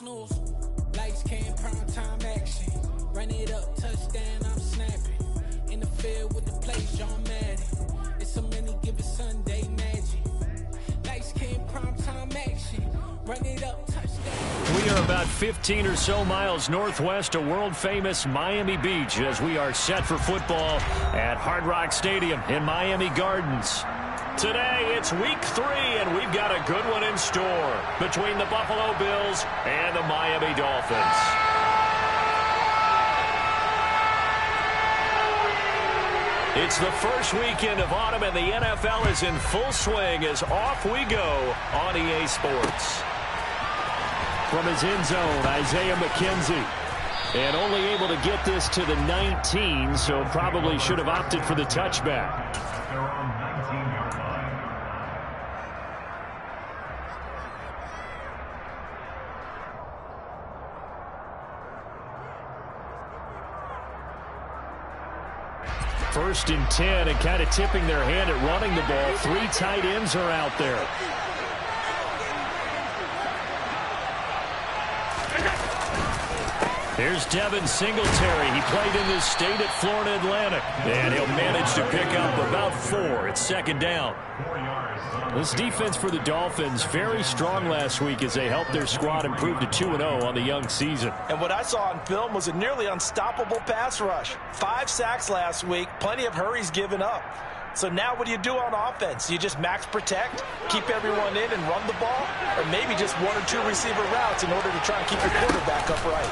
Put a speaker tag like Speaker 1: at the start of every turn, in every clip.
Speaker 1: snooze. Lights came, prime time action. Run it up, touchdown, I'm snapping. In the field with the place, John Madden. It's a many given Sunday magic. Lights came, prime time action. Run it up, touchdown.
Speaker 2: We are about 15 or so miles northwest of world-famous Miami Beach as we are set for football at Hard Rock Stadium in Miami Gardens. Today, it's week 3, and we've got a good one in store between the Buffalo Bills and the Miami Dolphins. It's the first weekend of autumn, and the NFL is in full swing as off we go on EA Sports. From his end zone, Isaiah McKenzie. And only able to get this to the 19, so probably should have opted for the touchback. First and 10, and kind of tipping their hand at running the ball. 3 tight ends are out there. Here's Devin Singletary. He played in this state at Florida Atlantic. And he'll manage to pick up about 4. It's second down. This defense for the Dolphins, very strong last week as they helped their squad improve to 2-0 on the young season.
Speaker 3: And what I saw on film was a nearly unstoppable pass rush. 5 sacks last week, plenty of hurries given up. So now what do you do on offense? You just max protect, keep everyone in and run the ball, or maybe just 1 or 2 receiver routes in order to try and keep your quarterback upright.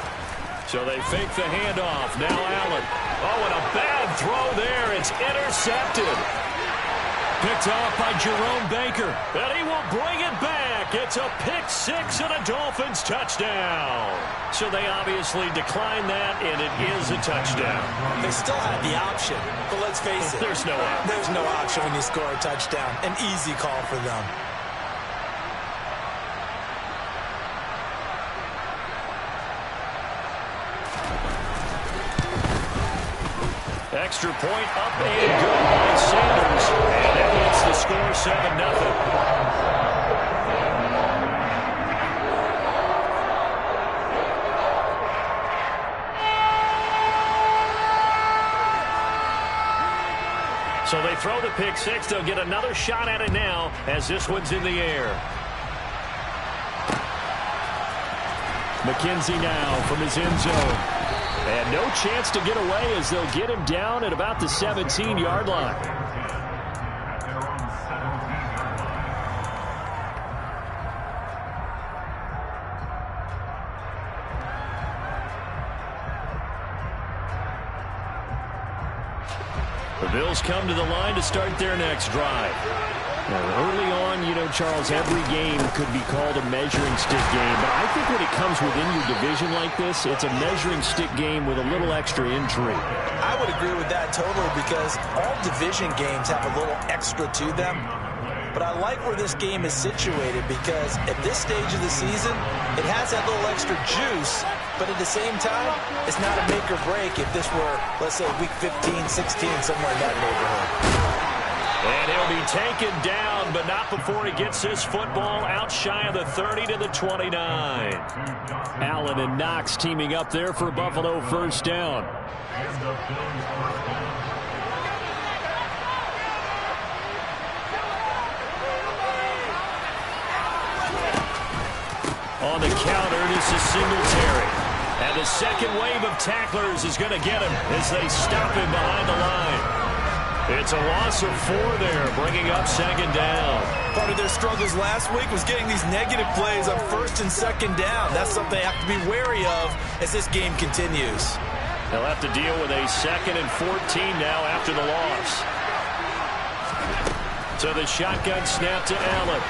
Speaker 2: So they fake the handoff. Now Allen. Oh, and a bad throw there. It's intercepted. Picked off by Jerome Baker. And he will bring it back. It's a pick 6 and a Dolphins touchdown. So they obviously declined that, and it is a touchdown.
Speaker 3: They still have the option, but let's face it.
Speaker 2: There's no option.
Speaker 3: There's no option when you score a touchdown. An easy call for them.
Speaker 2: Extra point up and good by Sanders. And that hits the score 7-0. So they throw the pick 6. They'll get another shot at it now as this one's in the air. McKenzie now from his end zone. And no chance to get away as they'll get him down at about the 17-yard line. The Bills come to the line to start their next drive. Now, early on, you know, Charles, every game could be called a measuring stick game. But I think when it comes within your division like this, it's a measuring stick game with a little extra intrigue.
Speaker 3: I would agree with that totally because all division games have a little extra to them. But I like where this game is situated because at this stage of the season, it has that little extra juice. But at the same time, it's not a make or break if this were, let's say, week 15, 16, somewhere in that neighborhood.
Speaker 2: And he'll be taken down, but not before he gets this football out shy of the 30 to the 29. Allen and Knox teaming up there for Buffalo first down. On the counter, this is Singletary. And the second wave of tacklers is going to get him as they stop him behind the line. It's a loss of 4 there, bringing up second down.
Speaker 3: Part of their struggles last week was getting these negative plays on first and second down. That's something they have to be wary of as this game continues.
Speaker 2: They'll have to deal with a 2nd and 14 now after the loss. So the shotgun snap to Allen.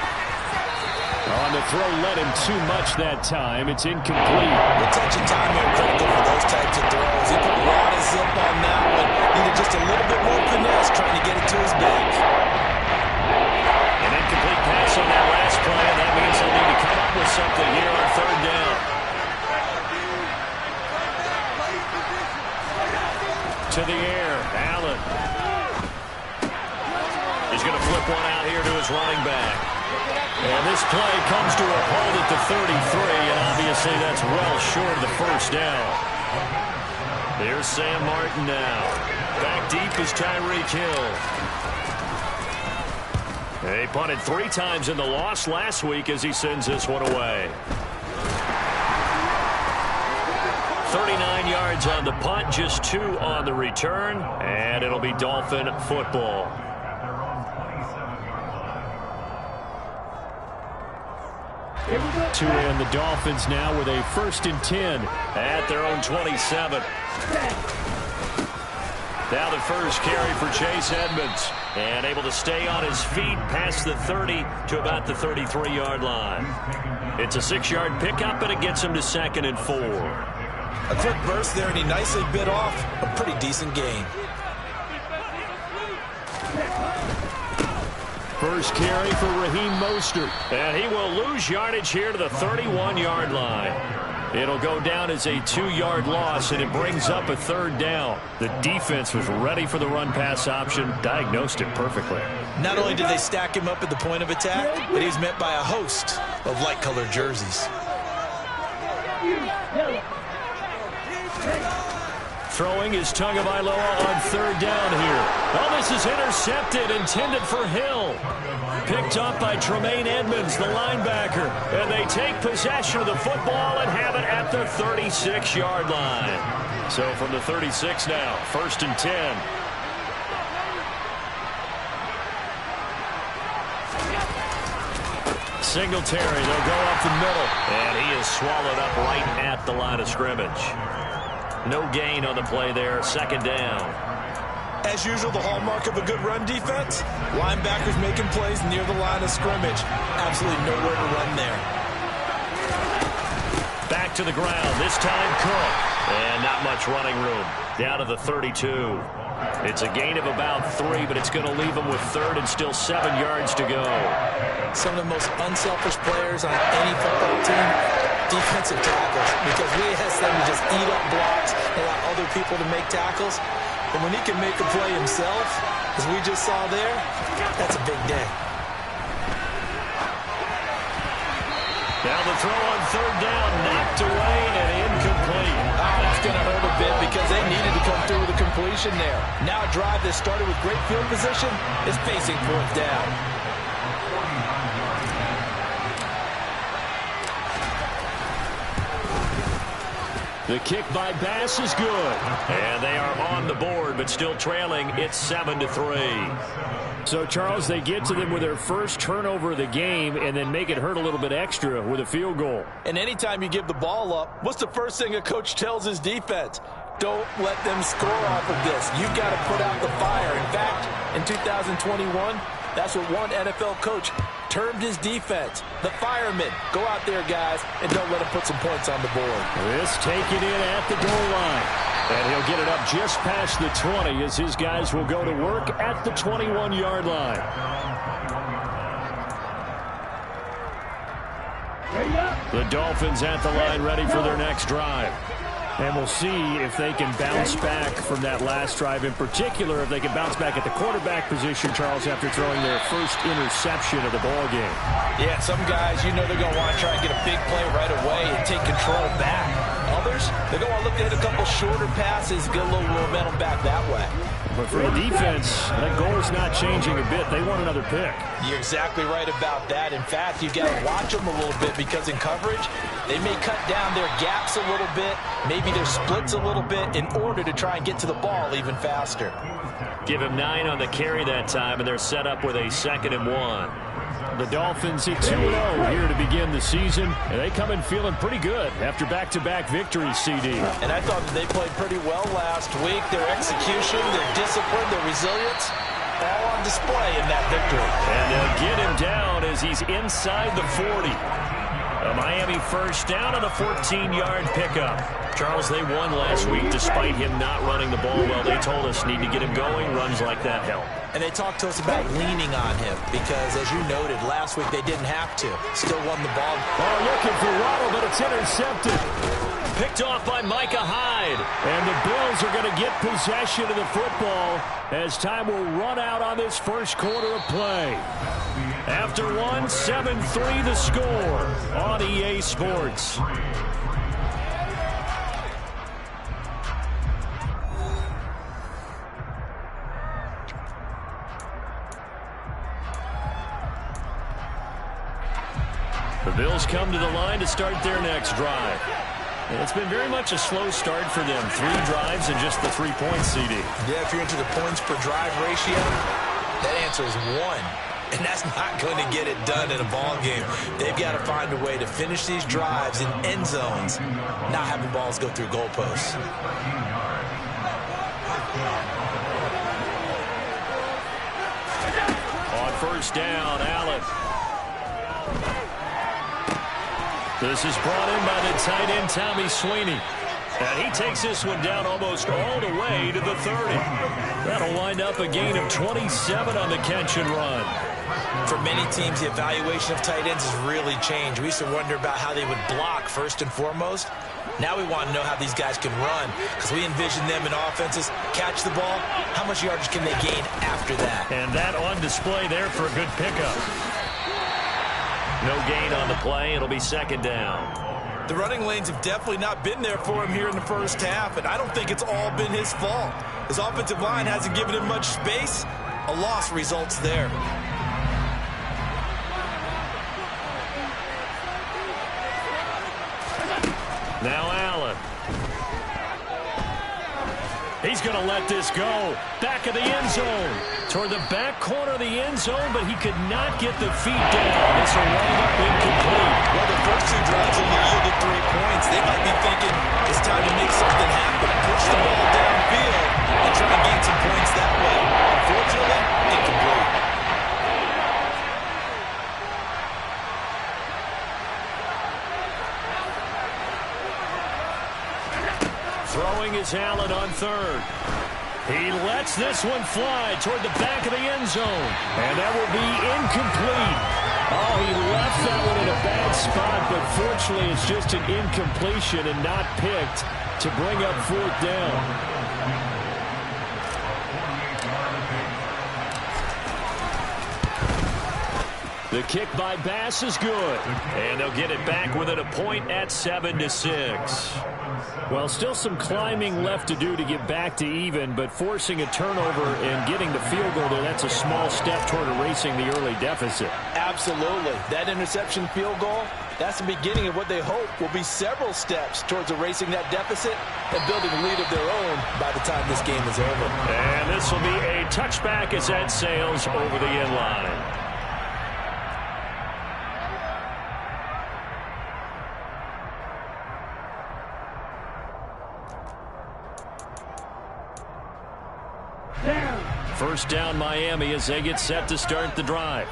Speaker 2: On the throw, led him too much that time. It's incomplete.
Speaker 3: The touch and time are critical for those types of throws. He put a lot of zip on that one. Needed just a little bit more finesse trying to get it to his back.
Speaker 2: An incomplete pass on that last play, and that means they'll need to come up with something here on third down. To the air, Allen. He's going to flip one out here to his running back. And this play comes to a hold at the 33, and obviously that's well short of the first down. Here's Sam Martin now. Back deep is Tyreek Hill. They punted 3 times in the loss last week as he sends this one away. 39 yards on the punt, just 2 on the return, and it'll be Dolphin football. To end the Dolphins now with a 1st and 10 at their own 27. Now the first carry for Chase Edmonds, and able to stay on his feet past the 30 to about the 33-yard line. It's a 6-yard pickup, and it gets him to 2nd and 4.
Speaker 3: A quick burst there, and he nicely bit off a pretty decent gain.
Speaker 2: First carry for Raheem Mostert, and he will lose yardage here to the 31-yard line. It'll go down as a 2-yard loss, and it brings up a 3rd down. The defense was ready for the run-pass option, diagnosed it perfectly.
Speaker 3: Not only did they stack him up at the point of attack, but he's met by a host of light-colored jerseys.
Speaker 2: Throwing is Tagovailoa on 3rd down here. Oh, this is intercepted, intended for Hill. Picked up by Tremaine Edmonds, the linebacker. And they take possession of the football and have it at the 36-yard line. So from the 36 now, 1st and 10. Singletary, they'll go up the middle. And he is swallowed up right at the line of scrimmage. No gain on the play there, 2nd down.
Speaker 3: As usual, the hallmark of a good run defense, linebackers making plays near the line of scrimmage. Absolutely nowhere to run there.
Speaker 2: Back to the ground, this time Cook. And not much running room. Down to the 32. It's a gain of about 3, but it's going to leave them with 3rd and still 7 yards to go.
Speaker 3: Some of the most unselfish players on any football team, defensive tackles, because we ask them to just eat up blocks and allow other people to make tackles. And when he can make a play himself, as we just saw there, that's a big day.
Speaker 2: Now the throw on 3rd down, knocked away and incomplete.
Speaker 3: Oh, that's going to hurt a bit because they needed to come through with a completion there. Now a drive that started with great field position is facing 4th down.
Speaker 2: The kick by Bass is good. And they are on the board, but still trailing. It's 7-3. So, Charles, they get to them with their first turnover of the game and then make it hurt a little bit extra with a field goal.
Speaker 3: And anytime you give the ball up, what's the first thing a coach tells his defense? Don't let them score off of this. You've got to put out the fire. In fact, in 2021, that's what one NFL coach termed his defense. The firemen. Go out there, guys, and don't let them put some points on the board.
Speaker 2: This taken in at the goal line. And he'll get it up just past the 20 as his guys will go to work at the 21-yard line. The Dolphins at the line ready for their next drive. And we'll see if they can bounce back from that last drive. In particular, if they can bounce back at the quarterback position, Charles, after throwing their first interception of the ball game.
Speaker 3: Yeah, some guys, you know they're going to want to try and get a big play right away and take control back. Others, they're going to look to hit a couple shorter passes, get a little momentum back that way.
Speaker 2: But for the defense, that goal is not changing a bit. They want another pick.
Speaker 3: You're exactly right about that. In fact, you've got to watch them a little bit because in coverage, they may cut down their gaps a little bit, maybe their splits a little bit in order to try and get to the ball even faster.
Speaker 2: Give him 9 on the carry that time, and they're set up with a 2nd and 1. The Dolphins hit 2-0 here to begin the season, and they come in feeling pretty good after back-to-back victories, CD.
Speaker 3: And I thought that they played pretty well last week. Their execution, their discipline, their resilience, all on display in that victory.
Speaker 2: And they'll get him down as he's inside the 40. A Miami first down on a 14-yard pickup. Charles, they won last week despite him not running the ball well. They told us need to get him going. Runs like that help.
Speaker 3: And they talked to us about leaning on him because, as you noted, last week they didn't have to. Still won the ball.
Speaker 2: Oh, looking for Waddle, but it's intercepted. Picked off by Micah Hyde. And the Bills are going to get possession of the football as time will run out on this first quarter of play. After one, 7-3 the score on EA Sports. The Bills come to the line to start their next drive. And it's been very much a slow start for them. 3 drives and just the 3 points, CD.
Speaker 3: Yeah, if you're into the points per drive ratio, that answer is 1. And that's not going to get it done in a ball game. They've got to find a way to finish these drives in end zones, not having balls go through goalposts.
Speaker 2: On first down, Allen. This is brought in by the tight end, Tommy Sweeney. And he takes this one down almost all the way to the 30. That'll wind up a gain of 27 on the catch and run.
Speaker 3: For many teams, the evaluation of tight ends has really changed. We used to wonder about how they would block first and foremost. Now we want to know how these guys can run, because we envision them in offenses catch the ball. How much yardage can they gain after that?
Speaker 2: And that on display there for a good pickup. No gain on the play. It'll be second down.
Speaker 3: The running lanes have definitely not been there for him here in the first half, and I don't think it's all been his fault. His offensive line hasn't given him much space. A loss results there.
Speaker 2: Now Allen. He's going to let this go. Back of the end zone. Toward the back corner of the end zone, but he could not get the feet down. This will wind up incomplete.
Speaker 3: Well, the first 2 drives only yielded 3 points. They might be thinking it's time to make something happen. Push the ball downfield and try to gain some points that way. Unfortunately, incomplete.
Speaker 2: Throwing is Allen on third. He lets this one fly toward the back of the end zone. And that will be incomplete. Oh, he left that one in a bad spot, but fortunately it's just an incompletion and not picked to bring up 4th down. The kick by Bass is good. And they'll get it back within a point at 7-6. Well, still some climbing left to do to get back to even, but forcing a turnover and getting the field goal there, that's a small step toward erasing the early deficit.
Speaker 3: Absolutely. That interception field goal, that's the beginning of what they hope will be several steps towards erasing that deficit and building a lead of their own by the time this game is over.
Speaker 2: And this will be a touchback as that sails over the end line. First down Miami as they get set to start the drive.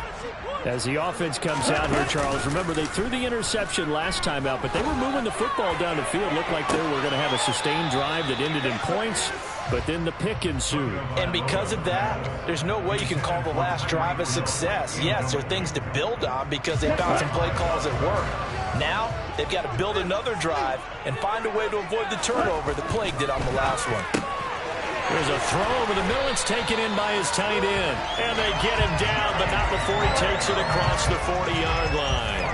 Speaker 2: As the offense comes out here, Charles, remember they threw the interception last time out, but they were moving the football down the field. Looked like they were going to have a sustained drive that ended in points, but then the pick ensued.
Speaker 3: And because of that, there's no way you can call the last drive a success. Yes, there are things to build on because they found some play calls at work. Now, they've got to build another drive and find a way to avoid the turnover the Plague did on the last one.
Speaker 2: There's a throw over the middle. It's taken in by his tight end. And they get him down, but not before he takes it across the 40-yard line.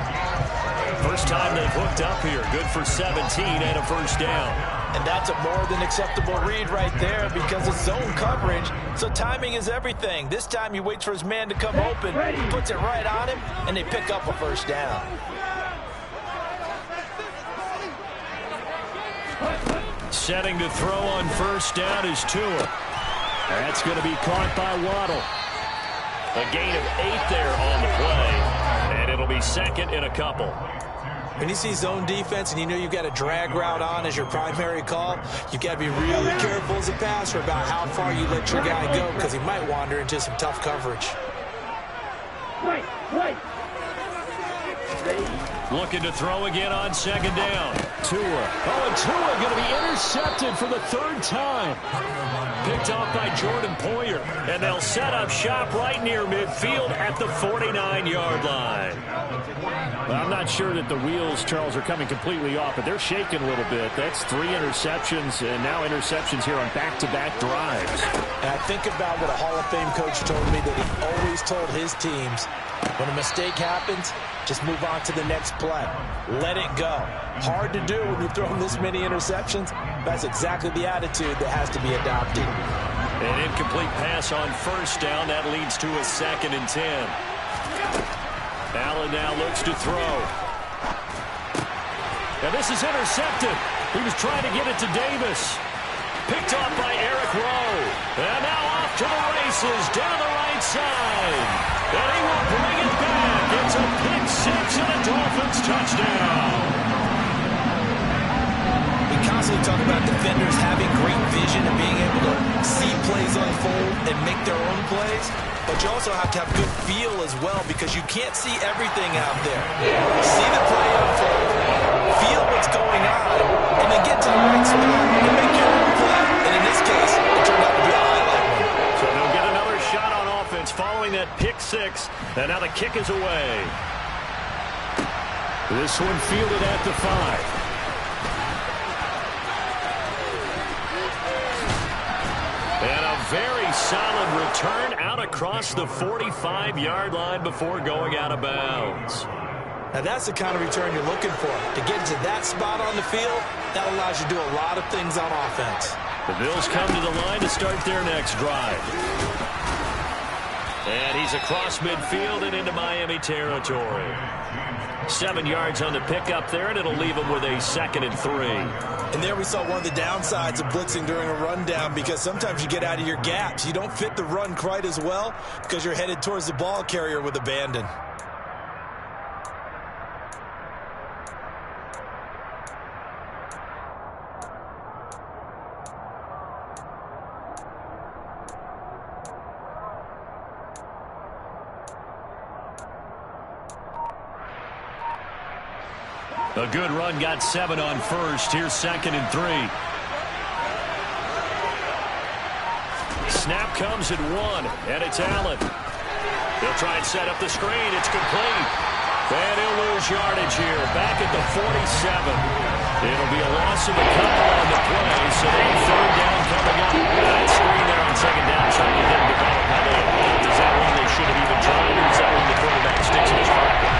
Speaker 2: First time they've hooked up here. Good for 17 and a first down.
Speaker 3: And that's a more than acceptable read right there because it's zone coverage, so timing is everything. This time he waits for his man to come open, puts it right on him, and they pick up a first down.
Speaker 2: Setting to throw on first down is Tua. That's going to be caught by Waddle. A gain of 8 there on the play, and it'll be second in a couple.
Speaker 3: When you see zone defense and you know you've got a drag route on as your primary call, you've got to be really careful as a passer about how far you let your guy go because he might wander into some tough coverage.
Speaker 2: Looking to throw again on second down. Tua. Oh, and Tua going to be intercepted for the third time. Picked off by Jordan Poyer. And they'll set up shop right near midfield at the 49-yard line.
Speaker 4: Well, I'm not sure that the wheels, Charles, are coming completely off, but they're shaking a little bit. That's 3 interceptions, and now interceptions here on back-to-back drives.
Speaker 3: And I think about what a Hall of Fame coach told me, that he always told his teams, when a mistake happens, just move on to the next play. Let it go. Hard to do when you've thrown this many interceptions. That's exactly the attitude that has to be adopted.
Speaker 2: An incomplete pass on first down. That leads to a 2nd and 10. Allen now looks to throw. And this is intercepted. He was trying to get it to Davis. Picked off by Eric Rowe. And now off to the races down the right side. And he will bring it back. It's a pick 6 and a Dolphins touchdown.
Speaker 3: We constantly talk about defenders having great vision and being able to see plays unfold and make their own plays. But you also have to have good feel as well, because you can't see everything out there. See the play unfold, feel what's going on, and then get to the right spot and make your own play. And in this case, it turned out to be a highlight one.
Speaker 2: So they'll get another shot on offense following that pick 6. And now the kick is away. This one fielded at the 5. And a very solid return out across the 45-yard line before going out of bounds.
Speaker 3: Now that's the kind of return you're looking for. To get to that spot on the field, that allows you to do a lot of things on offense.
Speaker 2: The Bills come to the line to start their next drive. And he's across midfield and into Miami territory. 7 yards on the pickup there, and it'll leave him with a 2nd and 3.
Speaker 3: And there we saw one of the downsides of blitzing during a rundown, because sometimes you get out of your gaps. You don't fit the run quite as well because you're headed towards the ball carrier with abandon.
Speaker 2: A good run, got 7 on first. Here's 2nd and 3. Snap comes at 1, and it's Allen. He'll try and set up the screen. It's complete. And he'll lose yardage here. Back at the 47. It'll be a loss of a couple on the play, so then 3rd down coming up. That screen there on 2nd down, trying to get him to develop. How they evolved. Is that one they should have even tried, or is that one the quarterback sticks in his pocket?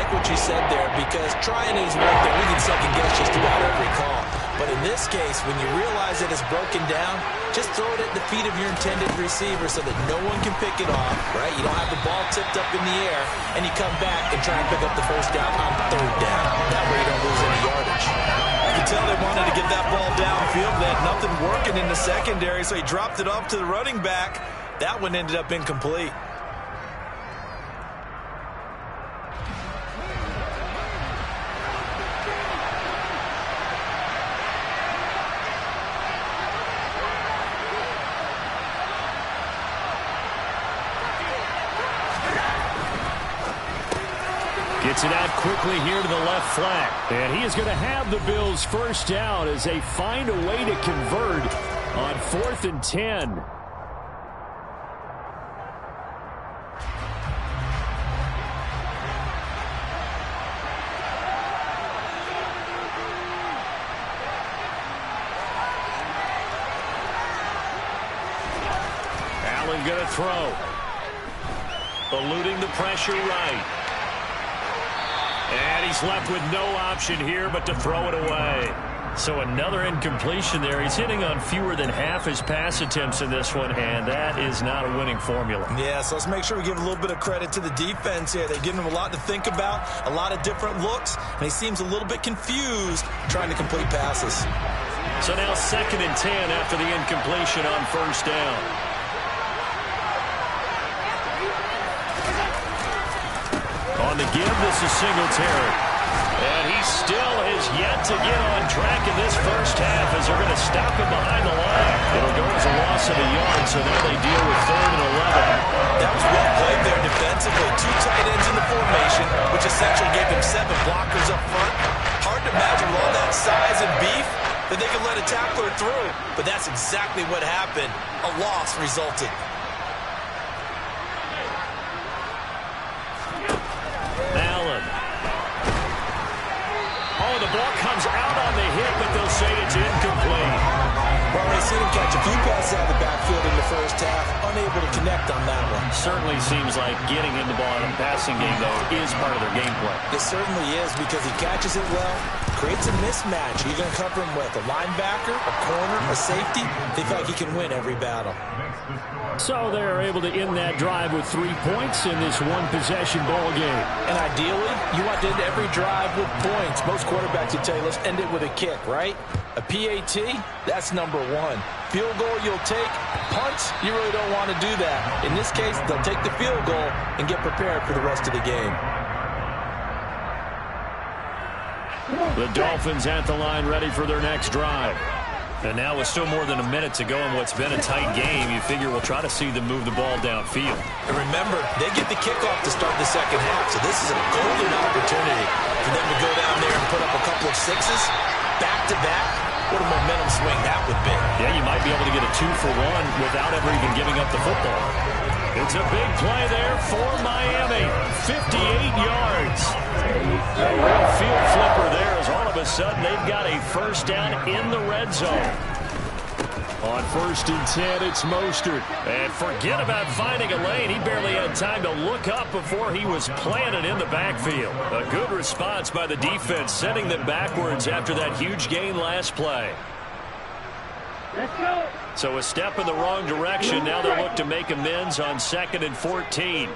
Speaker 3: What you said there, because trying is one thing. We can second guess just about every call. But in this case, when you realize that it's broken down, just throw it at the feet of your intended receiver so that no one can pick it off, right? You don't have the ball tipped up in the air, and you come back and try and pick up the first down on 3rd down. That way you don't lose any yardage. You can tell they wanted to get that ball downfield. They had nothing working in the secondary, so he dropped it off to the running back. That one ended up incomplete.
Speaker 2: Gets it out quickly here to the left flat. And he is going to have the Bills' first down as they find a way to convert on 4th and 10. Allen going to throw. Eluding the pressure right. And he's left with no option here but to throw it away. So another incompletion there. He's hitting on fewer than half his pass attempts in this one, and that is not a winning formula.
Speaker 3: Yeah, so let's make sure we give a little bit of credit to the defense here. They've given him a lot to think about, a lot of different looks, and he seems a little bit confused trying to complete passes.
Speaker 2: So now 2nd and 10 after the incompletion on first down. On the give, this is Singletary. And he still has yet to get on track in this first half as they're going to stop him behind the line. It'll go as a loss of a yard, so now they deal with 3rd and 11.
Speaker 3: That was well played there defensively. 2 tight ends in the formation. essentially gave him 7 blockers up front. Hard to imagine with all that size and beef that they could let a tackler through. But that's exactly what happened. A loss resulted.
Speaker 2: Allen. Oh, the ball comes out on the hit, but they'll say it's incomplete.
Speaker 3: Well, they seen him catch a few passes out of the backfield in the first half, unable to connect on that one.
Speaker 2: Certainly seems like getting him the ball in the passing game, though, is part of their game plan.
Speaker 3: It certainly is because he catches it well, creates a mismatch. You're going to cover him with a linebacker, a corner, a safety. They feel like he can win every battle.
Speaker 4: So they're able to end that drive with 3 points in this one-possession ball game.
Speaker 3: And ideally, you want to end every drive with points. Most quarterbacks would tell you, let's end it with a kick, right? A PAT, that's number 1. Field goal you'll take. Punts, you really don't want to do that. In this case, they'll take the field goal and get prepared for the rest of the game.
Speaker 2: The Dolphins at the line ready for their next drive. And now with still more than a minute to go in what's been a tight game, you figure we'll try to see them move the ball downfield.
Speaker 3: And remember, they get the kickoff to start the second half, so this is a golden opportunity for them to go down there and put up a couple of sixes, back-to-back. What a momentum swing that would be.
Speaker 2: Yeah, you might be able to get a 2-for-1 without ever even giving up the football. It's a big play there for Miami. 58 yards. A real field flipper there as all of a sudden they've got a first down in the red zone. On 1st and 10, it's Mostert. And forget about finding a lane. He barely had time to look up before he was planted in the backfield. A good response by the defense, sending them backwards after that huge gain last play.
Speaker 5: Let's go.
Speaker 2: So a step in the wrong direction. Now they'll look to make amends on 2nd and 14.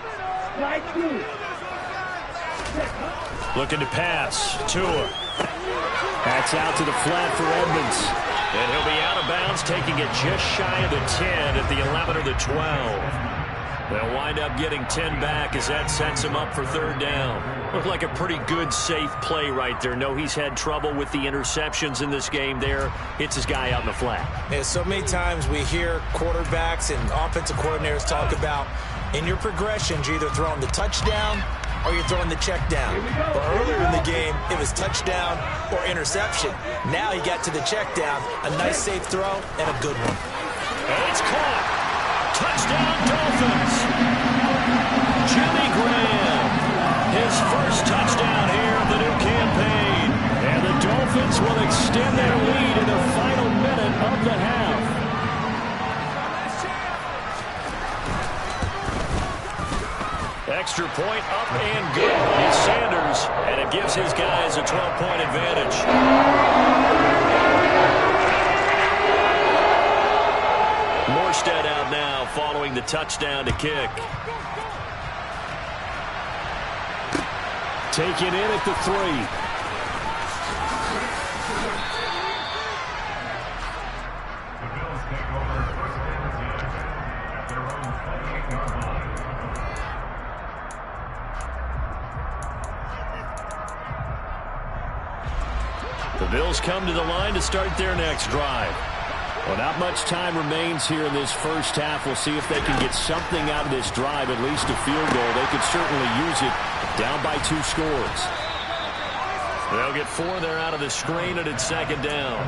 Speaker 2: Looking to pass. Tua.
Speaker 4: That's out to the flat for Edmonds.
Speaker 2: And he'll be out of bounds, taking it just shy of the 10 at the 11 or the 12. They'll wind up getting 10 back as that sets him up for 3rd down. Looked like a pretty good, safe play right there. No, he's had trouble with the interceptions in this game there. Hits his guy out in the flat.
Speaker 3: Yeah, so many times we hear quarterbacks and offensive coordinators talk about in your progressions, you're either throwing the touchdown or you're throwing the check down. But earlier in the game, it was touchdown or interception. Now he got to the check down, a nice safe throw, and a good one.
Speaker 2: And it's caught. Touchdown, Dolphins. Jimmy Graham. His first touchdown here of the new campaign.
Speaker 4: And the Dolphins will extend their lead in the final minute of the half.
Speaker 2: Extra point up and good by Sanders, and it gives his guys a 12-point advantage. Morstead out now following the touchdown to kick.
Speaker 4: Taken in at the 3.
Speaker 2: The Bills come to the line to start their next drive.
Speaker 4: Well, not much time remains here in this first half. We'll see if they can get something out of this drive, at least a field goal. They could certainly use it down by 2 scores.
Speaker 2: They'll get 4 there out of the screen, and it's 2nd down.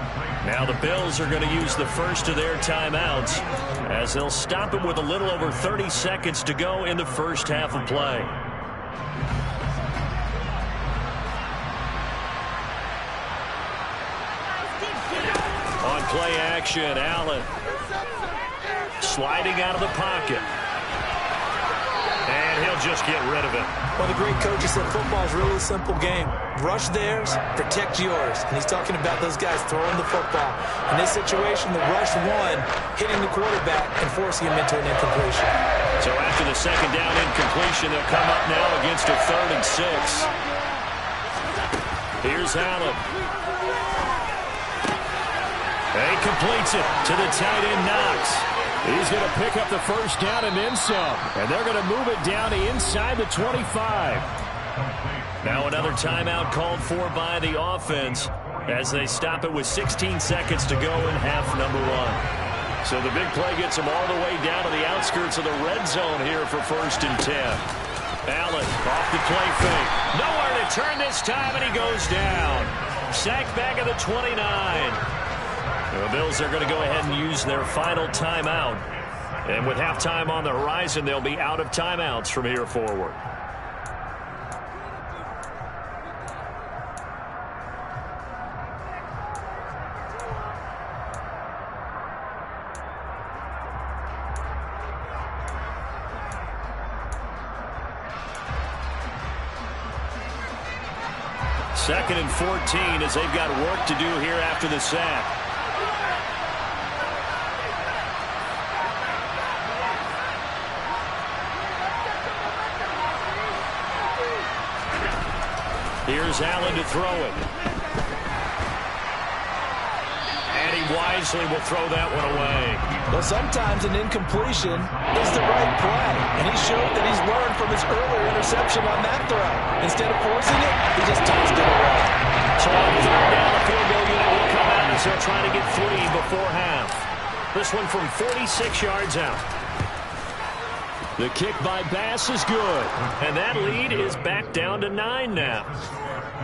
Speaker 2: Now the Bills are going to use the first of their timeouts as they'll stop him with a little over 30 seconds to go in the first half of play. On play action, Allen sliding out of the pocket. And he'll just get rid of it.
Speaker 3: Well, the great coach said football's really a simple game. Rush theirs, protect yours. And he's talking about those guys throwing the football. In this situation, the rush won, hitting the quarterback and forcing him into an incompletion.
Speaker 2: So after the 2nd down incompletion, they'll come up now against a 3rd and 6. Here's Allen. He completes it to the tight end, Knox.
Speaker 4: He's going to pick up the first down and then some. And they're going to move it down to inside the 25.
Speaker 2: Now another timeout called for by the offense as they stop it with 16 seconds to go in half number 1. So the big play gets them all the way down to the outskirts of the red zone here for 1st and 10. Allen off the play fake. Nowhere to turn this time, and he goes down. Sacked back at the 29. The Bills are going to go ahead and use their final timeout. And with halftime on the horizon, they'll be out of timeouts from here forward. Second and 14 as they've got work to do here after the sack. Here's Allen to throw it. And he wisely will throw that one away.
Speaker 3: Well, sometimes an incompletion is the right play. And he showed that he's learned from his earlier interception on that throw. Instead of forcing it, he just tossed it away.
Speaker 2: So on third down, the field goal unit will come out as they're trying to get 3 before half. This one from 46 yards out. The kick by Bass is good. And that lead is back down to 9 now.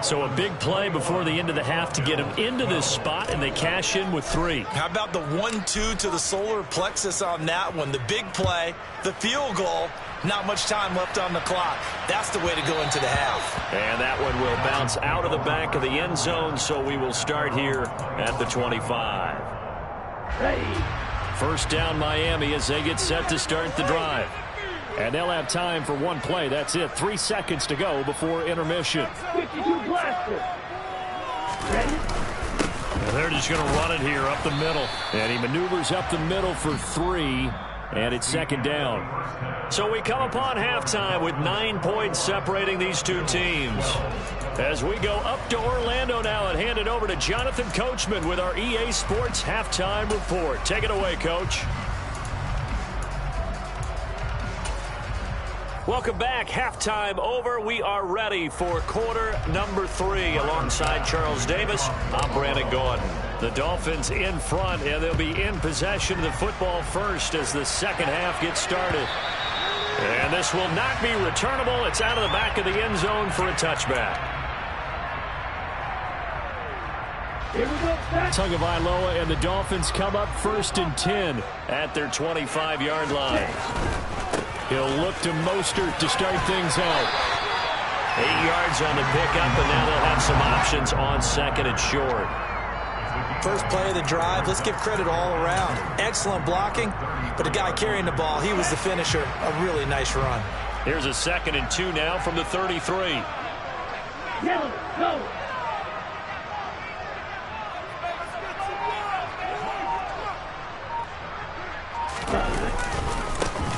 Speaker 2: So a big play before the end of the half to get him into this spot, and they cash in with 3.
Speaker 3: How about the 1-2 to the solar plexus on that one? The big play, the field goal, not much time left on the clock. That's the way to go into the half.
Speaker 2: And that one will bounce out of the back of the end zone, so we will start here at the 25. First down Miami as they get set to start the drive. And they'll have time for one play. That's it. 3 seconds to go before intermission.
Speaker 5: 52 blaster. Ready?
Speaker 2: And they're just going to run it here up the middle. And he maneuvers up the middle for 3. And it's second down. So we come upon halftime with 9 points separating these two teams. As we go up to Orlando now and hand it over to Jonathan Coachman with our EA Sports Halftime Report. Take it away, Coach. Welcome back. Halftime over. We are ready for quarter number 3 alongside Charles Davis. I'm Brandon Gordon. The Dolphins in front, and they'll be in possession of the football first as the second half gets started. And this will not be returnable. It's out of the back of the end zone for a touchback.
Speaker 5: Here we go.
Speaker 2: Tagovailoa and the Dolphins come up 1st and 10 at their 25-yard line. He'll look to Mostert to start things out. 8 yards on the pickup, and now they'll have some options on 2nd and short.
Speaker 3: First play of the drive, let's give credit all around. Excellent blocking, but the guy carrying the ball, he was the finisher. A really nice run.
Speaker 2: Here's a 2nd and 2 now from the 33.
Speaker 5: Yellow, go.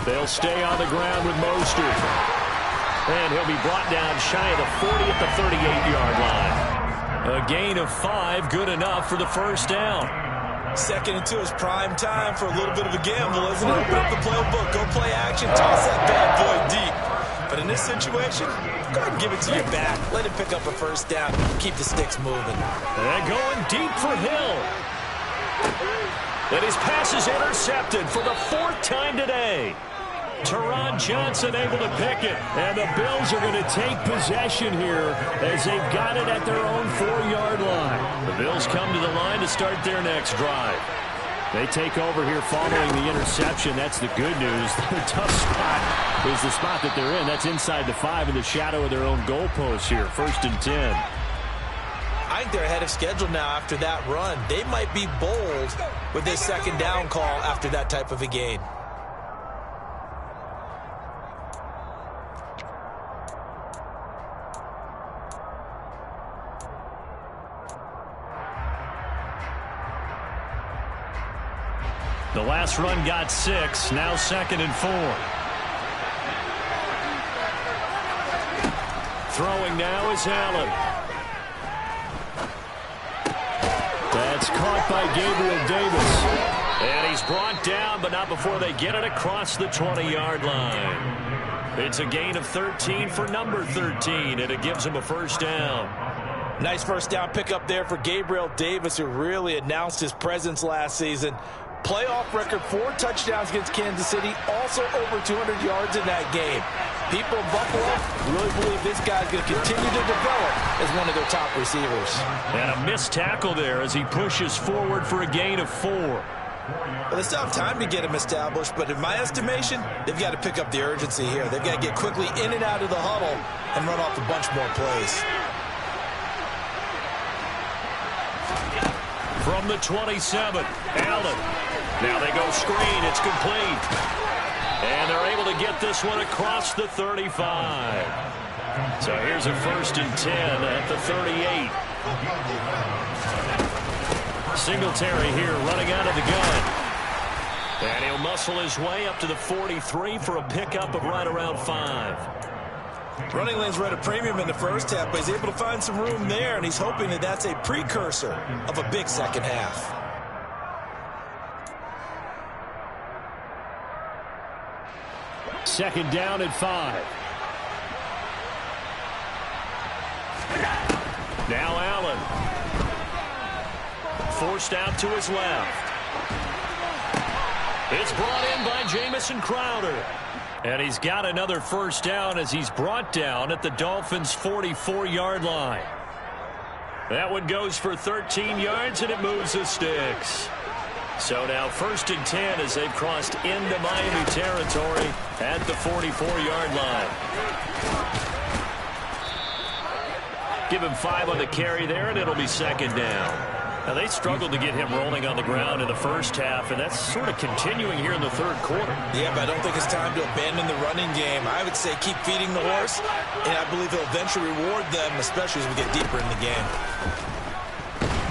Speaker 2: They'll stay on the ground with Mostert. And he'll be brought down shy of the 40 at the 38-yard line. A gain of 5, good enough for the first down.
Speaker 3: 2nd and 2 is prime time for a little bit of a gamble, isn't it? Open up the playbook, go play action, toss that bad boy deep. But in this situation, go ahead and give it to your back. Let him pick up a first down. Keep the sticks moving.
Speaker 2: And going deep for Hill. And his pass is intercepted for the 4th time today. Teron Johnson able to pick it. And the Bills are going to take possession here as they've got it at their own 4-yard line. The Bills come to the line to start their next drive. They take over here following the interception. That's the good news. The tough spot is the spot that they're in. That's inside the 5 in the shadow of their own goalpost here. 1st and 10.
Speaker 3: I think they're ahead of schedule now after that run. They might be bold with this 2nd down call after that type of a gain.
Speaker 2: The last run got 6. Now 2nd and 4. Throwing now is Allen. That's caught by Gabriel Davis. And he's brought down, but not before they get it across the 20-yard line. It's a gain of 13 for number 13, and it gives him a first down.
Speaker 3: Nice first down pickup there for Gabriel Davis, who really announced his presence last season. Playoff record, 4 touchdowns against Kansas City, also over 200 yards in that game. people in Buffalo really believe this guy's going to continue to develop as one of their top receivers.
Speaker 2: And a missed tackle there as he pushes forward for a gain of 4.
Speaker 3: Well, they still have time to get him established, but in my estimation, they've got to pick up the urgency here. They've got to get quickly in and out of the huddle and run off a bunch more plays.
Speaker 2: From the 27, Allen. Now they go screen. It's complete. And they're able to get this one across the 35. So here's a 1st and 10 at the 38. Singletary here running out of the gun. And he'll muscle his way up to the 43 for a pickup of right around 5.
Speaker 3: Running lanes were at a premium in the first half, but he's able to find some room there, and he's hoping that that's a precursor of a big second half.
Speaker 4: Second down at 5.
Speaker 2: Now Allen. Forced out to his left. It's brought in by Jamison Crowder. And he's got another first down as he's brought down at the Dolphins' 44-yard line. That one goes for 13 yards, and it moves the sticks. So now 1st and 10 as they've crossed into Miami territory at the 44-yard line. Give him 5 on the carry there, and it'll be second down. Now, they struggled to get him rolling on the ground in the first half, and that's sort of continuing here in the third quarter.
Speaker 3: Yeah, but I don't think it's time to abandon the running game. I would say keep feeding the horse, and I believe he'll eventually reward them, especially as we get deeper in the game.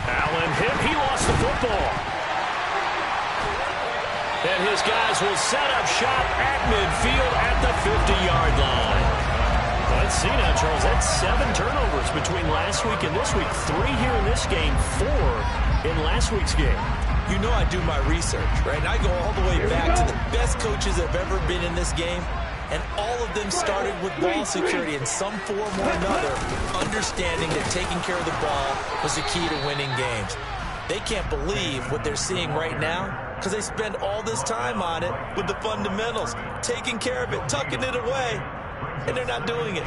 Speaker 2: Allen hit. He lost the football. And his guys will set up shop at midfield at the 50-yard line. Let's see now, Charles. That's 7 turnovers between last week and this week. 3 here in this game, 4 in last week's game.
Speaker 3: You know I do my research, right? And I go all the way back to the best coaches that have ever been in this game, and all of them started with ball security in some form or another, understanding that taking care of the ball was the key to winning games. They can't believe what they're seeing right now because they spend all this time on it with the fundamentals, taking care of it, tucking it away, and they're not doing it.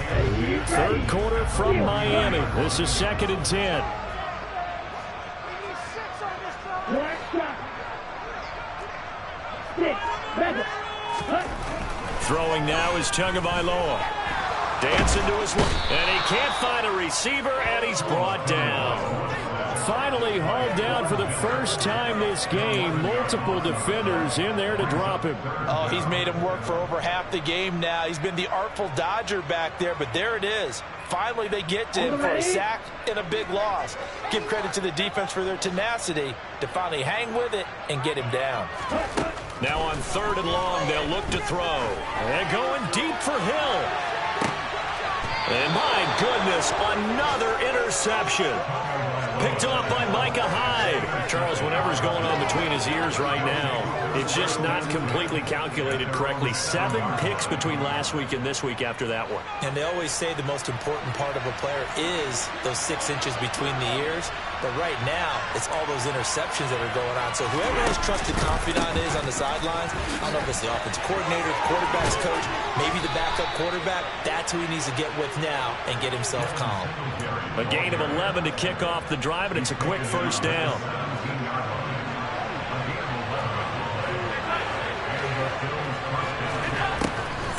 Speaker 4: Third quarter from Miami. This is 2nd and 10.
Speaker 2: Throwing now is Tagovailoa. Dancing to his left. And he can't find a receiver, and he's brought down.
Speaker 4: Finally hauled down for the first time this game. Multiple defenders in there to drop him.
Speaker 3: Oh, he's made him work for over half the game now. He's been the artful dodger back there, but there it is. Finally, they get to him for a sack and a big loss. Give credit to the defense for their tenacity to finally hang with it and get him down.
Speaker 2: Now on 3rd and long, they'll look to throw. And going deep for Hill. And my goodness, another interception. Picked off by Micah Hyde. Charles, whatever's going on between his ears right now, it's just not completely calculated correctly. 7 picks between last week and this week after that one.
Speaker 3: And they always say the most important part of a player is those 6 inches between the ears. But right now, it's all those interceptions that are going on. So whoever his trusted confidant is on the sidelines, I don't know if it's the offensive coordinator, the quarterback's coach, maybe the backup quarterback, that's who he needs to get with now and get himself calm.
Speaker 2: A gain of 11 to kick off the drive, and it's a quick first down.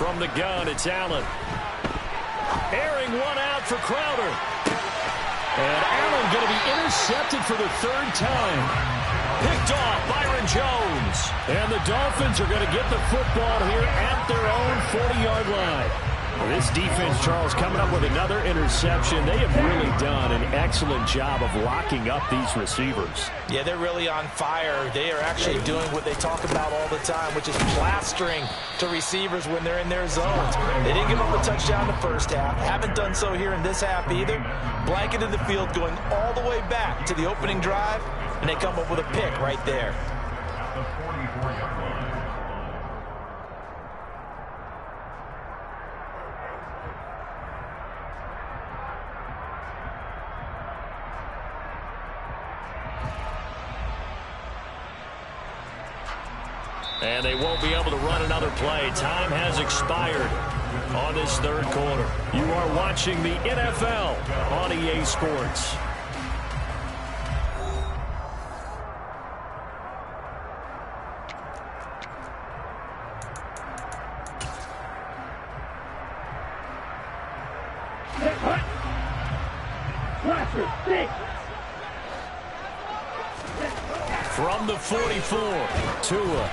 Speaker 2: From the gun, it's Allen. Airing one out for Crowder. And Allen going to be intercepted for the 3rd time. Picked off Byron Jones.
Speaker 4: And the Dolphins are going to get the football here at their own 40-yard line. This defense, Charles, coming up with another interception. They have really done an excellent job of locking up these receivers.
Speaker 3: Yeah, they're really on fire. They are actually doing what they talk about all the time, which is plastering to receivers when they're in their zones. They didn't give up a touchdown the first half. Haven't done so here in this half either. Blanketed the field going all the way back to the opening drive, and they come up with a pick right there.
Speaker 2: And they won't be able to run another play. Time has expired.
Speaker 4: on this third quarter. You are watching the NFL on EA Sports. From the 44, Tua.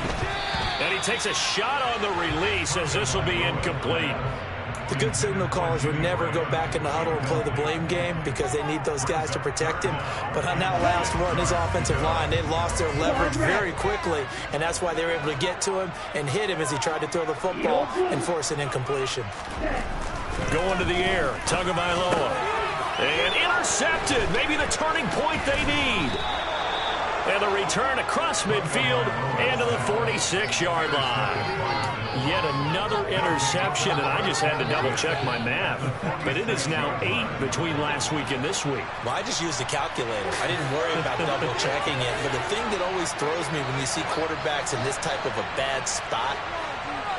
Speaker 4: And he takes a shot on the release as this will be incomplete.
Speaker 3: The good signal callers would never go back in the huddle and play the blame game because they need those guys to protect him. But on that last one, his offensive line, they lost their leverage very quickly, and that's why they were able to get to him and hit him as he tried to throw the football and force an incompletion.
Speaker 4: Going to the air, Tagovailoa. And intercepted, maybe the turning point they need. And the return across midfield and to the 46-yard line. Yet another interception, and I just had to double-check my math. But it is now 8 between last week and this week.
Speaker 3: Well, I just used the calculator. I didn't worry about double-checking it. But the thing that always throws me when you see quarterbacks in this type of a bad spot,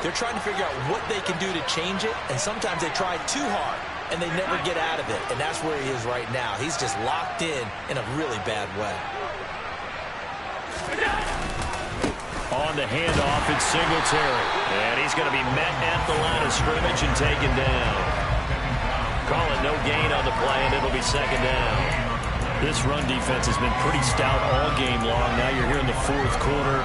Speaker 3: they're trying to figure out what they can do to change it, and sometimes they try too hard, and they never get out of it. And that's where he is right now. He's just locked in a really bad way.
Speaker 4: On the handoff, it's Singletary. And he's going to be met at the line of scrimmage and taken down. Call it no gain on the play, and it'll be second down. This run defense has been pretty stout all game long. Now you're here in the fourth quarter.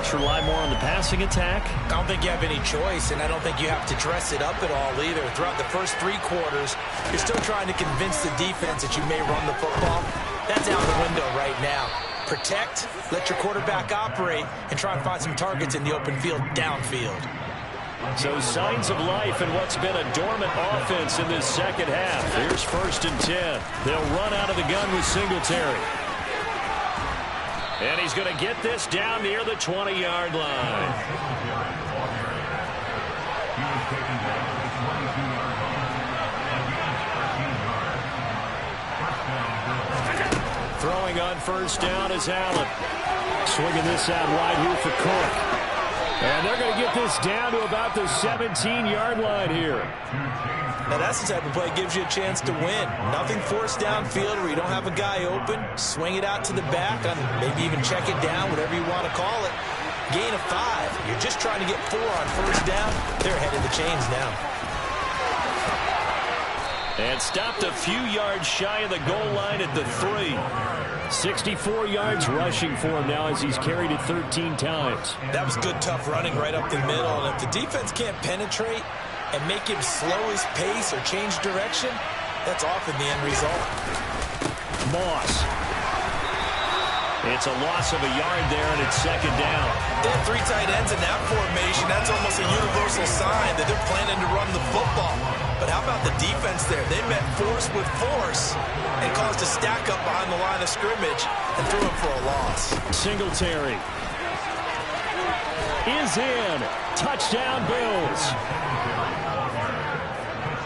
Speaker 4: Should rely more on the passing attack?
Speaker 3: I don't think you have any choice, and I don't think you have to dress it up at all either. Throughout the first 3 quarters, you're still trying to convince the defense that you may run the football. That's out the window right now. Protect, let your quarterback operate, and try and find some targets in the open field downfield.
Speaker 4: So signs of life in what's been a dormant offense in this second half. Here's 1st and 10. They'll run out of the gun with Singletary. And he's going to get this down near the 20-yard line. Throwing on 1st down is Allen. Swinging this out wide here for Cook. And they're going to get this down to about the 17-yard line here.
Speaker 3: Now that's the type of play that gives you a chance to win. Nothing forced downfield where you don't have a guy open. Swing it out to the back, maybe even check it down, whatever you want to call it. Gain of 5. You're just trying to get 4 on 1st down. They're ahead of the chains now.
Speaker 4: And stopped a few yards shy of the goal line at the 3. 64 yards rushing for him now as he's carried it 13 times.
Speaker 3: That was good, tough running right up the middle. And if the defense can't penetrate and make him slow his pace or change direction, that's often the end result.
Speaker 4: Moss. It's a loss of a yard there, and it's 2nd down.
Speaker 3: They have 3 tight ends in that formation. That's almost a universal sign that they're planning to run the football. But how about the defense there? They met force with force and caused a stack up behind the line of scrimmage and threw him for a loss.
Speaker 4: Singletary is in. Touchdown, Bills.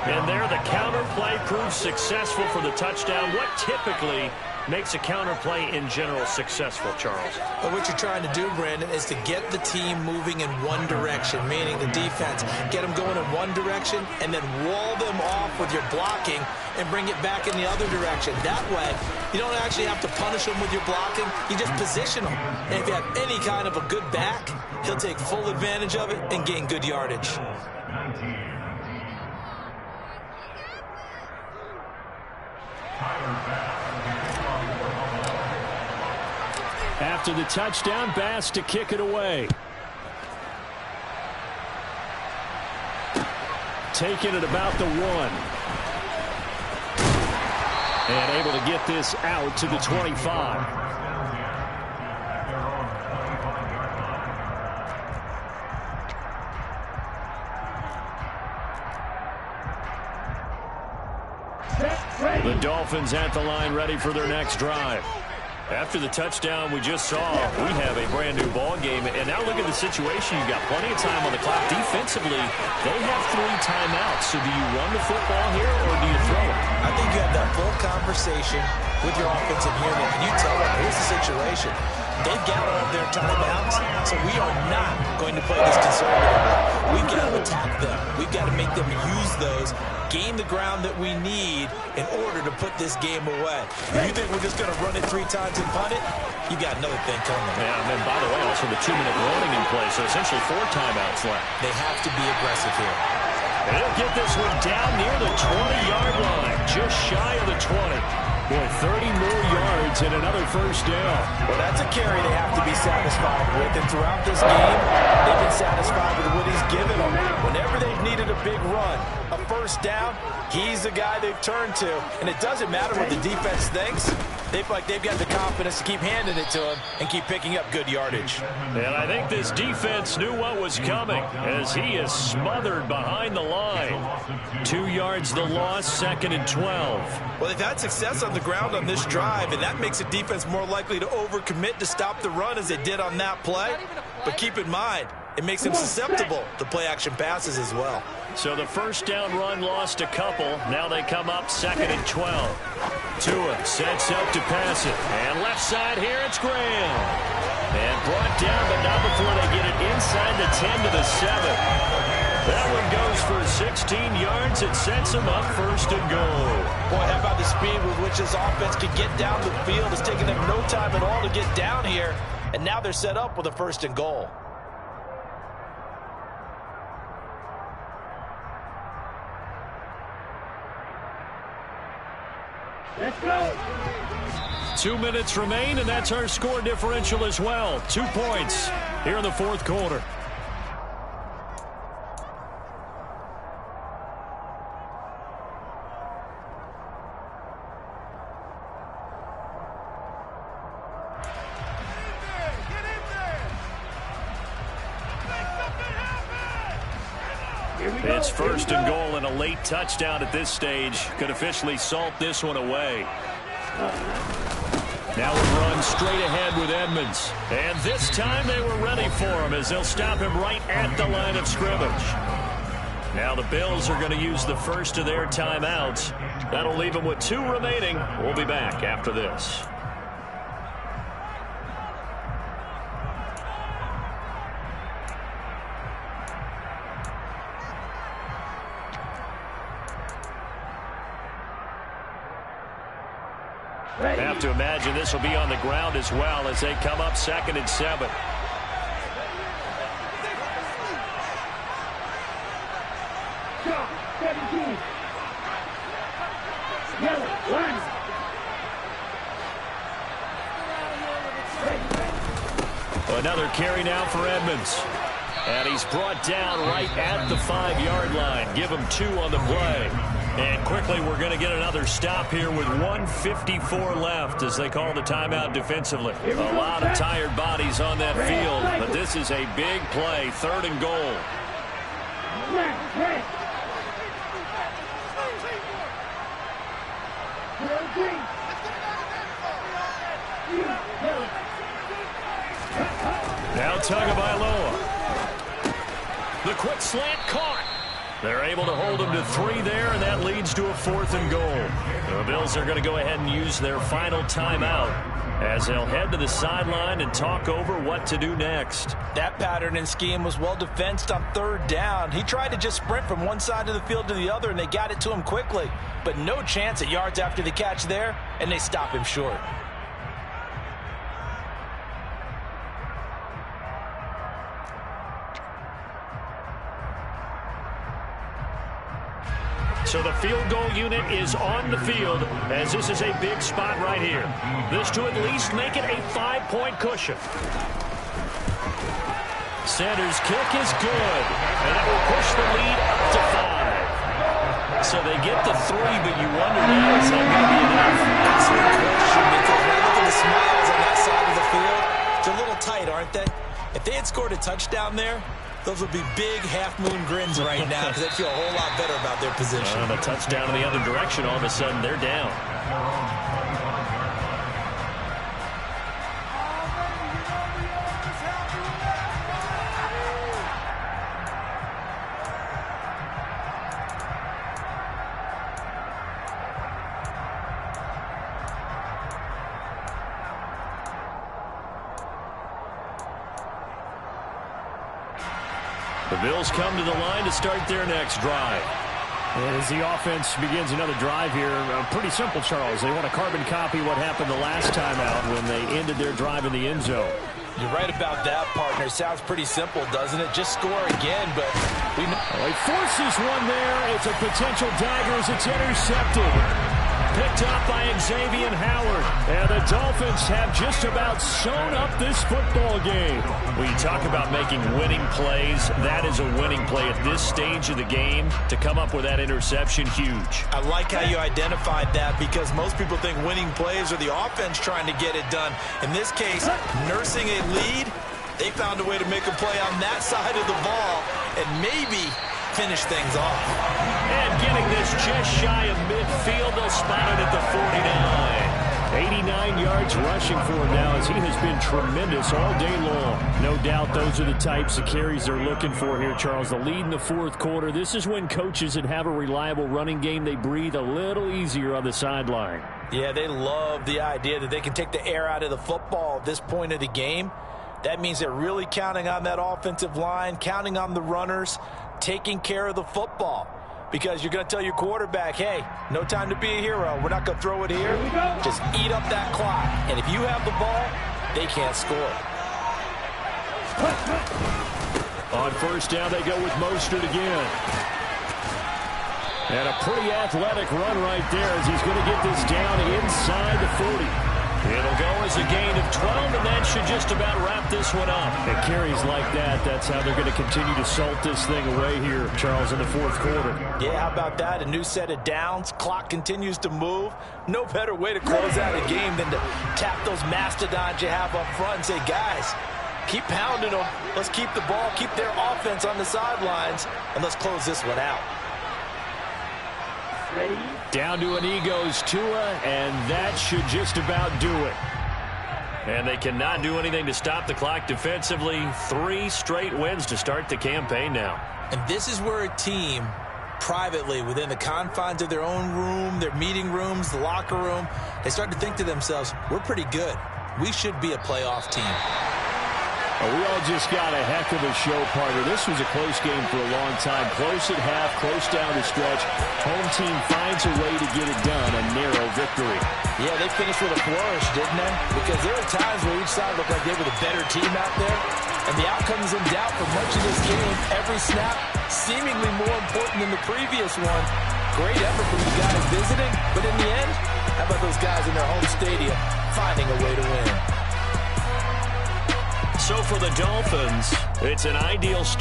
Speaker 4: And there, the counter play proves successful for the touchdown. What typically makes a counter play in general successful, Charles?
Speaker 3: But what you're trying to do, Brandon, is to get the team moving in one direction, meaning the defense. Get them going in one direction and then wall them off with your blocking and bring it back in the other direction. That way, you don't actually have to punish them with your blocking. You just position them. And if you have any kind of a good back, he'll take full advantage of it and gain good yardage.
Speaker 4: After the touchdown, Bass to kick it away. Taking it about the 1. And able to get this out to the 25. The Dolphins at the line ready for their next drive. After the touchdown we just saw, we have a brand new ball game. And now look at the situation. You've got plenty of time on the clock. Defensively, they have 3 timeouts. So do you run the football here or do you throw it?
Speaker 3: I think you have that full conversation with your offensive unit. And you tell them, here's the situation. They've gathered up their timeouts, so we are not going to play this conservatively. We've got to attack them. We've got to make them use those, gain the ground that we need in order to put this game away. If you think we're just going to run it 3 times and punt it, you got another thing coming.
Speaker 4: Yeah, and then, by the way, also the 2-minute warning in play, so essentially 4 timeouts left.
Speaker 3: They have to be aggressive here.
Speaker 4: And he'll get this one down near the 20-yard line, just shy of the 20. Boy, 30 more yards and another first down.
Speaker 3: Well, that's a carry they have to be satisfied with. And throughout this game, they've been satisfied with what he's given them. Whenever they've needed a big run, a first down, he's the guy they've turned to. And it doesn't matter what the defense thinks. They feel like they've got the confidence to keep handing it to him and keep picking up good yardage.
Speaker 4: And I think this defense knew what was coming as he is smothered behind the line. 2 yards the loss, 2nd and 12.
Speaker 3: Well, they've had success on the ground on this drive, and that makes the defense more likely to overcommit to stop the run as they did on that play. But keep in mind, it makes them susceptible to play-action passes as well.
Speaker 4: So the first down run lost a couple. Now they come up 2nd and 12. Tua sets up to pass it. And left side here, it's Graham. And brought down, but not before they get it inside the 10 to the 7. That one goes for 16 yards. It sets them up 1st and goal.
Speaker 3: Boy, how about the speed with which this offense can get down the field? It's taken them no time at all to get down here. And now they're set up with a 1st and goal.
Speaker 5: Let's go.
Speaker 4: 2 minutes remain, and that's our score differential as well. 2 points here in the 4th quarter. It's 1st and goal, and a late touchdown at this stage could officially salt this one away. Now we run straight ahead with Edmonds. And this time they were ready for him as they'll stop him right at the line of scrimmage. Now the Bills are going to use the first of their timeouts. That'll leave them with 2 remaining. We'll be back after this. Have to imagine this will be on the ground as well as they come up 2nd and 7.
Speaker 5: Shot, 17. Yellow, line.
Speaker 4: Another carry now for Edmonds. And he's brought down right at the 5-yard line. Give him 2 on the play. And quickly we're going to get another stop here with 1:54 left as they call the timeout defensively. A lot of tired bodies on that field, but this is a big play. 3rd and goal. Now Tagovailoa. The quick slant caught. They're able to hold him to 3 there, and that leads to a 4th and goal. The Bills are going to go ahead and use their final timeout as they'll head to the sideline and talk over what to do next.
Speaker 3: That pattern and scheme was well defensed on 3rd down. He tried to just sprint from one side of the field to the other, and they got it to him quickly. But no chance at yards after the catch there, and they stop him short.
Speaker 4: So the field goal unit is on the field as this is a big spot right here. This to at least make it a 5-point cushion. Sanders' kick is good, and it will push the lead up to 5. So they get the 3, but you wonder now, is that going to be enough?
Speaker 3: That's a good question, because when you look at the smiles on that side of the field, they're a little tight, aren't they? If they had scored a touchdown there, those would be big half-moon grins right now because they feel a whole lot better about their position.
Speaker 4: The touchdown in the other direction, all of a sudden, they're down.
Speaker 2: The Bills come to the line to start their next drive.
Speaker 4: And as the offense begins another drive here, pretty simple, Charles. They want to carbon copy what happened the last time out when they ended their drive in the end zone.
Speaker 3: You're right about that, partner. Sounds pretty simple, doesn't it? Just score again, but we know.
Speaker 4: Oh, he forces one there. It's a potential dagger as it's intercepted. Picked up by Xavier Howard. And the Dolphins have just about sewn up this football game.
Speaker 2: When you talk about making winning plays, that is a winning play at this stage of the game. To come up with that interception, huge.
Speaker 3: I like how you identified that because most people think winning plays are the offense trying to get it done. In this case, nursing a lead, they found a way to make a play on that side of the ball and maybe finish things off.
Speaker 2: And getting this just shy of midfield, they'll spot it at the 49.
Speaker 4: 89 yards rushing for him now as he has been tremendous all day long. No doubt those are the types of carries they're looking for here, Charles. The lead in the fourth quarter. This is when coaches that have a reliable running game, they breathe a little easier on the sideline.
Speaker 3: Yeah, they love the idea that they can take the air out of the football at this point of the game. That means they're really counting on that offensive line, counting on the runners, taking care of the football. Because you're going to tell your quarterback, hey, no time to be a hero. We're not going to throw it here. Just eat up that clock. And if you have the ball, they can't score.
Speaker 4: On first down, they go with Mostert again. And a pretty athletic run right there as he's going to get this down inside the 40.
Speaker 2: It'll go as a gain of 12, and that should just about wrap this one up.
Speaker 4: And carries like that, that's how they're going to continue to salt this thing away here, Charles, in the fourth quarter.
Speaker 3: Yeah, how about that? A new set of downs. Clock continues to move. No better way to close out a game than to tap those mastodons you have up front and say, guys, keep pounding them. Let's keep the ball, keep their offense on the sidelines, and let's close this one out.
Speaker 4: Down to an goes Tua, and that should just about do it.
Speaker 2: And they cannot do anything to stop the clock defensively. 3 straight wins to start the campaign now.
Speaker 3: And this is where a team, privately, within the confines of their own room, their meeting rooms, the locker room, they start to think to themselves, we're pretty good. We should be a playoff team.
Speaker 4: We all just got a heck of a show, partner. This was a close game for a long time. Close at half, close down the stretch. Home team finds a way to get it done, a narrow victory.
Speaker 3: Yeah, they finished with a flourish, didn't they? Because there were times where each side looked like they were the better team out there. And the outcome is in doubt for much of this game. Every snap seemingly more important than the previous one. Great effort from the guys visiting. But in the end, how about those guys in their home stadium finding a way to win?
Speaker 2: So for the Dolphins, it's an ideal start.